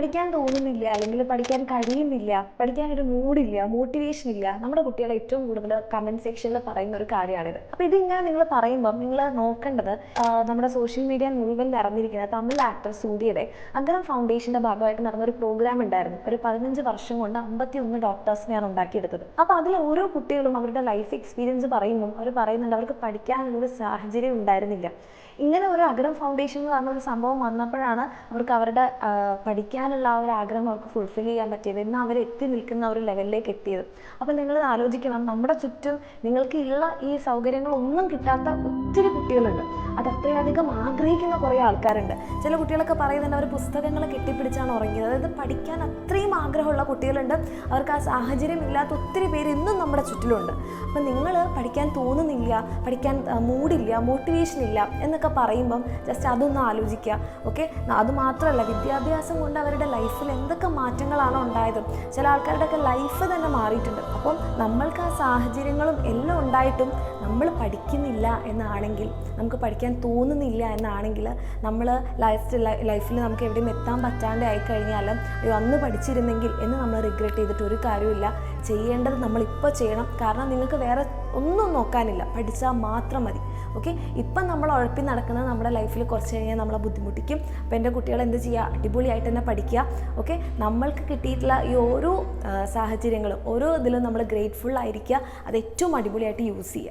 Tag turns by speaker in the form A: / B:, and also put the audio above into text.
A: പഠിക്കാൻ തോന്നുന്നില്ല, അല്ലെങ്കിൽ പഠിക്കാൻ കഴിയുന്നില്ല, പഠിക്കാനൊരു മൂഡില്ല, മോട്ടിവേഷൻ ഇല്ല. നമ്മുടെ കുട്ടികൾ ഏറ്റവും കൂടുതൽ കമന്റ് സെക്ഷനിൽ പറയുന്ന ഒരു കാര്യമാണിത്. അപ്പോൾ ഇതിങ്ങനെ നിങ്ങൾ പറയുമ്പോൾ നിങ്ങൾ നോക്കേണ്ടത്, നമ്മുടെ സോഷ്യൽ മീഡിയ മുഴുവൻ നിറഞ്ഞിരിക്കുന്ന തമിഴ് ആക്ടർ സൂര്യയുടെ അഗ്രഹം ഫൗണ്ടേഷന്റെ ഭാഗമായിട്ട് നടന്ന ഒരു പ്രോഗ്രാം ഉണ്ടായിരുന്നു. ഒരു 15 വർഷം കൊണ്ട് 51 ഡോക്ടേഴ്സിനെയാണ് ഉണ്ടാക്കിയെടുത്തത്. അപ്പോൾ അതിൽ ഓരോ കുട്ടികളും അവരുടെ ലൈഫ് എക്സ്പീരിയൻസ് പറയുമ്പോൾ അവർ പറയുന്നുണ്ട് അവർക്ക് പഠിക്കാനുള്ളൊരു സാഹചര്യം ഉണ്ടായിരുന്നില്ല. ഇങ്ങനെ ഒരു അഗ്രഹം ഫൗണ്ടേഷൻ എന്ന് പറഞ്ഞൊരു സംഭവം വന്നപ്പോഴാണ് അവർക്ക് അവരുടെ പഠിക്കാനുള്ള ആ ഒരു ആഗ്രഹം അവർക്ക് ഫുൾഫിൽ ചെയ്യാൻ പറ്റിയത്, ഇന്ന് അവർ എത്തി നിൽക്കുന്ന ഒരു ലെവലിലേക്ക് എത്തിയത്. അപ്പം നിങ്ങൾ ആലോചിക്കണം, നമ്മുടെ ചുറ്റും നിങ്ങൾക്ക് ഉള്ള ഈ സൗകര്യങ്ങളൊന്നും കിട്ടാത്ത ഒത്തിരി കുട്ടികളുണ്ട്. അത് അത്രയധികം ആഗ്രഹിക്കുന്ന കുറേ ആൾക്കാരുണ്ട്. ചില കുട്ടികളൊക്കെ പറയുന്നുണ്ട് അവർ പുസ്തകങ്ങൾ കെട്ടിപ്പിടിച്ചാണ് ഉറങ്ങിയത്. അതായത് പഠിക്കാൻ അത്രയും ആഗ്രഹമുള്ള കുട്ടികളുണ്ട്, അവർക്ക് ആ സാഹചര്യം ഇല്ലാത്ത ഒത്തിരി പേര് ഇന്നും നമ്മുടെ ചുറ്റിലുണ്ട്. അപ്പം നിങ്ങൾ പഠിക്കാൻ തോന്നുന്നില്ല, പഠിക്കാൻ മൂഡില്ല, മോട്ടിവേഷൻ ഇല്ല എന്നൊക്കെ പറയുമ്പം ജസ്റ്റ് അതൊന്ന് ആലോചിക്കുക. ഓക്കെ, അതുമാത്രമല്ല, വിദ്യാഭ്യാസം കൊണ്ട് അവരുടെ ലൈഫിൽ എന്തൊക്കെ മാറ്റങ്ങളാണ് ഉണ്ടായത്. ചില ആൾക്കാരുടെയൊക്കെ ലൈഫ് തന്നെ മാറിയിട്ടുണ്ട്. അപ്പം നമ്മൾക്ക് ആ സാഹചര്യങ്ങളും എല്ലാം ഉണ്ടായിട്ടും നമ്മൾ പഠിക്കുന്നില്ല എന്നാണെങ്കിൽ, നമുക്ക് പഠിക്കാൻ തോന്നുന്നില്ല എന്നാണെങ്കിൽ, നമ്മൾ ലൈഫിൽ നമുക്ക് എവിടെയും എത്താൻ പറ്റാണ്ട് ആയിക്കഴിഞ്ഞാൽ അയ്യോ അന്ന് പഠിച്ചിരുന്നെങ്കിൽ എന്ന് നമ്മൾ റിഗ്രറ്റ് ചെയ്തിട്ട് ഒരു കാര്യമില്ല. ചെയ്യേണ്ടത് നമ്മളിപ്പോൾ ചെയ്യണം. കാരണം നിങ്ങൾക്ക് വേറെ ഒന്നും നോക്കാനില്ല, പഠിച്ചാൽ മാത്രം മതി. ഓക്കെ, ഇപ്പം നമ്മൾ ഉഴപ്പി നടക്കുന്നത് നമ്മുടെ ലൈഫിൽ കുറച്ച് കഴിഞ്ഞാൽ നമ്മളെ ബുദ്ധിമുട്ടിക്കും. അപ്പോൾ എൻ്റെ കുട്ടികൾ എന്ത് ചെയ്യുക, അടിപൊളിയായിട്ട് തന്നെ പഠിക്കുക. ഓക്കെ, നമ്മൾക്ക് കിട്ടിയിട്ടുള്ള ഈ ഓരോ സാഹചര്യങ്ങളും ഓരോ ഇതിലും നമ്മൾ ഗ്രേറ്റ്ഫുൾ ആയിരിക്കുക, അത് ഏറ്റവും അടിപൊളിയായിട്ട് യൂസ് ചെയ്യുക.